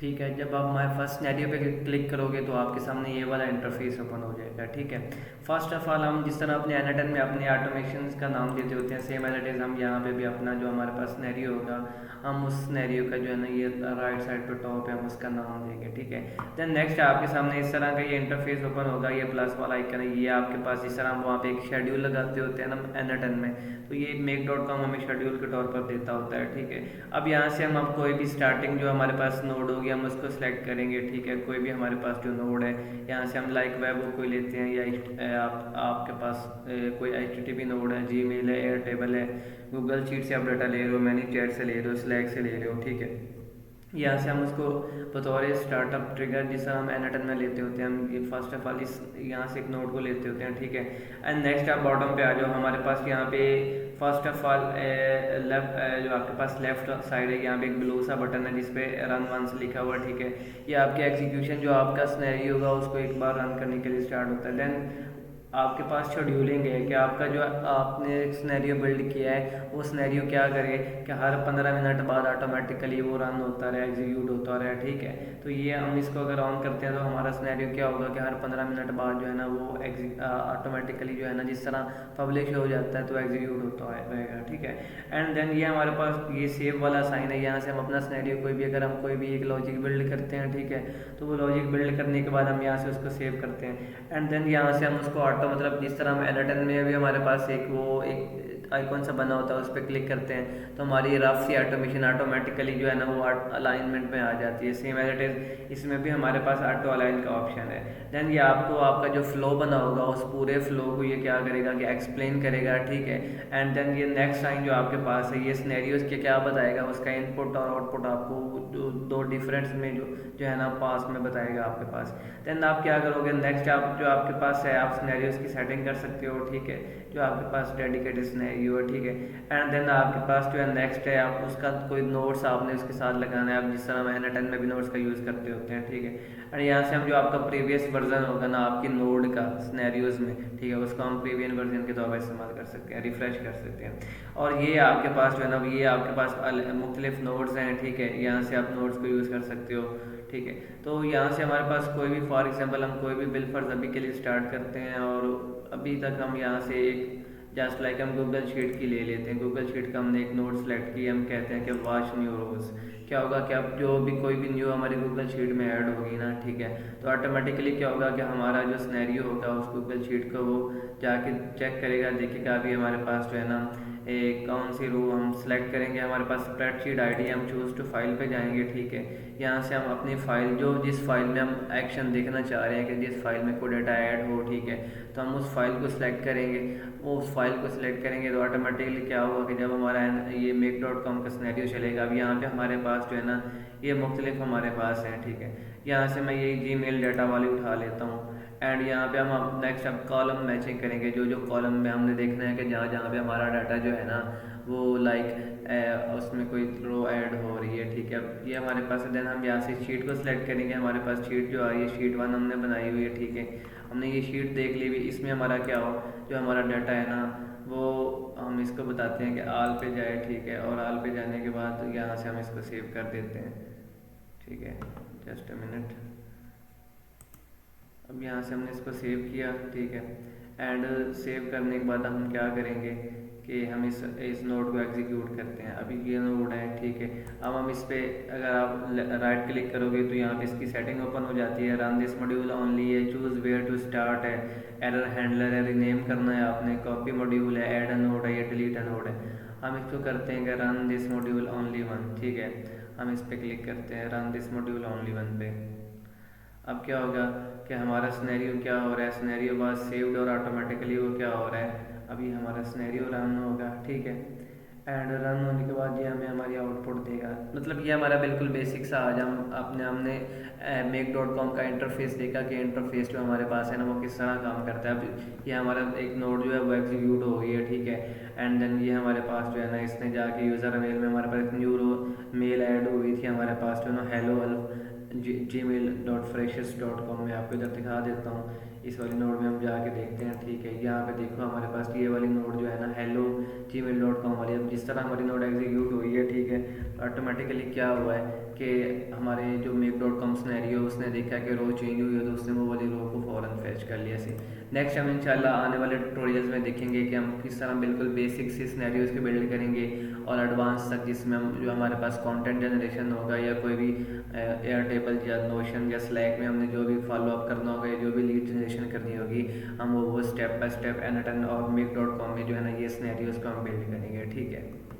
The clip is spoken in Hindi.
ठीक है, जब आप माय फर्स्ट सिनेरियो पे क्लिक करोगे तो आपके सामने ये वाला इंटरफेस ओपन हो जाएगा। ठीक है, फर्स्ट ऑफ ऑल हम जिस तरह अपने एनाटन में अपने ऑटोमेशन का नाम देते होते हैं, सेम एज इट इज़ हम यहाँ पे भी अपना जो हमारे पास सिनेरियो होगा, हम उस सिनेरियो का जो है ना ये राइट साइड पे टॉप है, हम उसका नाम देंगे। ठीक है, देन नेक्स्ट आपके सामने इस तरह का ये इंटरफेस ओपन होगा। ये प्लस वाला आइकन है, ये आपके पास जिस तरह हम वहाँ पे एक शेड्यूल लगाते होते हैं ना एनाटन में, तो ये make.com हमें शेड्यूल के तौर पर देता होता है। ठीक है, अब यहाँ से हम कोई भी स्टार्टिंग जो हमारे पास नोड होगी हम उसको सिलेक्ट करेंगे। ठीक है, कोई भी हमारे पास जो नोड है, यहाँ से हम लाइक वेब कोई लेते हैं, या आपके पास कोई HTTP नोड है, जीमेल है, एयरटेबल है, गूगल शीट से आप डाटा ले रहे हो, मैनी चैट से ले रहे हो, स्लैक से ले रहे हो। ठीक है, यहाँ से हम उसको बतौर स्टार्टअप ट्रिगर जिस तरह हम एनाटन में लेते होते हैं, हम ये फर्स्ट ऑफ ऑल इस यहाँ से एक नोड को लेते होते हैं। ठीक है, एंड नेक्स्ट आप बॉटम पे आ जाओ। हमारे पास यहाँ पे फर्स्ट ऑफ ऑल लेफ्ट जो आपके पास लेफ्ट साइड है, यहाँ पे एक ब्लू सा बटन है जिसपे रन वंस लिखा हुआ है। ठीक है, ये आपके एग्जीक्यूशन जो आपका सिनेरियो होगा उसको एक बार रन करने के लिए स्टार्ट होता है। देन आपके पास शेड्यूलिंग है कि आपका जो आपने सिनेरियो बिल्ड किया है वो सिनेरियो क्या करे कि हर 15 मिनट बाद ऑटोमेटिकली वो रन होता रहे, एग्जीक्यूट होता रहे। ठीक है, तो ये हम इसको अगर ऑन करते हैं तो हमारा सिनेरियो क्या होगा कि हर 15 मिनट बाद जो है ना वो ऑटोमेटिकली जो है ना जिस तरह पब्लिश हो जाता है तो एग्जीक्यूट होता रहेगा। ठीक है, एंड देन ये हमारे पास ये सेव वाला साइन है, यहाँ से हम अपना सिनेरियो कोई भी अगर हम कोई भी एक लॉजिक बिल्ड करते हैं, ठीक है, तो वो लॉजिक बिल्ड करने के बाद हम यहाँ से उसको सेव करते हैं। एंड देन यहाँ से हम उसको मतलब जिस तरह हम एनाटन में भी हमारे पास एक आइकॉन सा बना होता है, उस पर क्लिक करते हैं तो हमारी रफ सी ऑटोमेशन ऑटोमेटिकली जो है ना वो अलाइनमेंट में आ जाती है। सेम एज इट इज़ इसमें भी हमारे पास ऑटो अलाइन का ऑप्शन है। देन ये आपको आपका जो फ्लो बना होगा उस पूरे फ्लो को ये क्या करेगा कि एक्सप्लेन करेगा। ठीक है, एंड देन ये नेक्स्ट लाइन जो आपके पास है ये सिनेरियोज के क्या बताएगा, उसका इनपुट और आउटपुट आपको दो डिफरेंस में जो है ना पास में बताएगा आपके पास। देन आप क्या करोगे, नेक्स्ट आप जो आपके पास है आप सिनेरियोज की सेटिंग कर सकते हो। ठीक है, जो आपके पास डेडिकेटेड सिनेरियो है। ठीक है, एंड देन आपके पास जो है नेक्स्ट है आप उसका कोई नोट्स आपने उसके साथ लगाना है, आप जिस तरह एनाटन में भी नोट्स का यूज़ करते होते हैं। ठीक है, एंड यहाँ से हम जो आपका प्रीवियस वर्जन होगा ना आपकी नोड का सिनेरियोज में, ठीक है, उसको हम प्रीवियस वर्जन के तौर पर इस्तेमाल कर सकते हैं, रिफ्रेश कर सकते हैं। और ये आपके पास जो है ना ये आपके पास मुख्तलिफ नोड्स हैं। ठीक है, यहाँ से आप नोड्स को यूज़ कर सकते हो। ठीक है, तो यहाँ से हमारे पास कोई भी फॉर एग्जांपल हम कोई भी बिल फर्ज अभी के लिए स्टार्ट करते हैं और अभी तक हम यहाँ से एक जस्ट लाइक हम गूगल शीट की ले लेते हैं। गूगल शीट का हमने एक नोट सेलेक्ट किया, हम कहते हैं कि वॉच न्यू रोज। क्या होगा कि अब जो भी कोई भी न्यू हमारी गूगल शीट में ऐड होगी ना, ठीक है, तो ऑटोमेटिकली क्या होगा कि हमारा जो सिनेरियो होगा उस गूगल शीट को वो जाके चेक करेगा, देखेगा अभी हमारे पास जो है ना कौन सी रो हम सेलेक्ट करेंगे। हमारे पास स्प्रेडशीट आईडी, हम चूज़ टू फाइल पे जाएंगे। ठीक है, यहाँ से हम अपनी फाइल जो जिस फाइल में हम एक्शन देखना चाह रहे हैं कि जिस फाइल में कोई डाटा ऐड हो, ठीक है, तो हम उस फाइल को सिलेक्ट करेंगे। वो उस फाइल को सिलेक्ट करेंगे तो ऑटोमेटिकली क्या होगा कि जब हमारा ये make.com का सिनेरियो चलेगा, अब यहाँ पे हमारे पास जो है ना ये मुख्तलिफ हमारे पास है। ठीक है, यहाँ से मैं ये जीमेल डाटा वाली उठा लेता हूँ एंड यहाँ पे हम नेक्स्ट अब कॉलम मैचिंग करेंगे। जो जो कॉलम में हमने देखना है कि जहाँ जहाँ पे हमारा डाटा जो है ना वो लाइक उसमें कोई रो ऐड हो रही है। ठीक है, अब ये हमारे पास है। देन हम यहाँ से शीट को सिलेक्ट करेंगे। हमारे पास शीट जो आ रही है शीट 1 हमने बनाई हुई है। ठीक है, हमने ये शीट देख ली हुई, इसमें हमारा क्या हो जो हमारा डाटा है ना वो हम इसको बताते हैं कि आल पे जाए। ठीक है, और आल पे जाने के बाद यहाँ से हम इसको सेव कर देते हैं। ठीक है, जस्ट अ मिनट। अब यहाँ से हमने इसको सेव किया। ठीक है, एंड सेव करने के बाद हम क्या करेंगे कि हम इस नोड को एग्जीक्यूट करते हैं। अभी ये नोड है। ठीक है, अब हम इस पर अगर आप राइट क्लिक करोगे तो यहाँ पे इसकी सेटिंग ओपन हो जाती है। रन दिस मॉड्यूल ओनली है, चूज वेयर टू स्टार्ट है, एरर हैंडलर है, रीनेम करना है आपने, कॉपी मॉड्यूल है, ऐड अ नोड है, या डिलीट अ नोड है। हम इसको करते हैं कि run this module only one. ठीक है, हम इस पर क्लिक करते हैं run this module only one पे। अब क्या होगा कि हमारा सिनेरियो क्या हो रहा है, सिनेरियो बाद सेव्ड और ऑटोमेटिकली वो क्या हो रहा है, अभी हमारा सिनेरियो रन होगा। ठीक है, एंड रन होने के बाद ये हमें हमारी आउटपुट देगा। मतलब ये हमारा बिल्कुल बेसिक सा आज हमने make.com का इंटरफेस देखा कि इंटरफेस जो हमारे पास है ना वो किस तरह काम करता है। अब ये हमारा एक नोड जो है वो एग्जीक्यूट हो गई है। ठीक है, एंड देन ये हमारे पास जो है ना इसने जाके यूज़र मेल में हमारे पास न्यू मेल ऐड हुई थी हमारे पास जो ना हेलो gmail.freshers.com में आपको इधर दिखा देता हूँ। इस वाली नोड में हम जाके देखते हैं। ठीक है, यहाँ पे देखो हमारे पास ये वाली नोड जो है ना hello gmail.com वाली, अब जिस तरह हमारी नोड एग्जीक्यूट हुई है, ठीक है, ऑटोमेटिकली क्या हुआ है कि हमारे जो make.com सिनेरियो उसने देखा कि रो चेंज हुई है, तो उसने वो वाली रो को फ़ौरन फैच कर लिया सी। नेक्स्ट हम इंशाल्लाह आने वाले ट्यूटोरियल्स में देखेंगे कि हम किस तरह बिल्कुल बेसिक सी सिनेरियोज के बिल्ड करेंगे और एडवांस तक, जिसमें हम जो हमारे पास कंटेंट जनरेशन होगा या कोई भी एयर टेबल या नोशन या स्लैक में हमने जो भी फॉलो अप करना होगा या जो भी लीड जनरेशन करनी होगी, हम वो स्टेप बाय स्टेप एनाटन और मेक.com में जो है ना ये सिनेरियोज को हम बिल्ड करेंगे। ठीक है।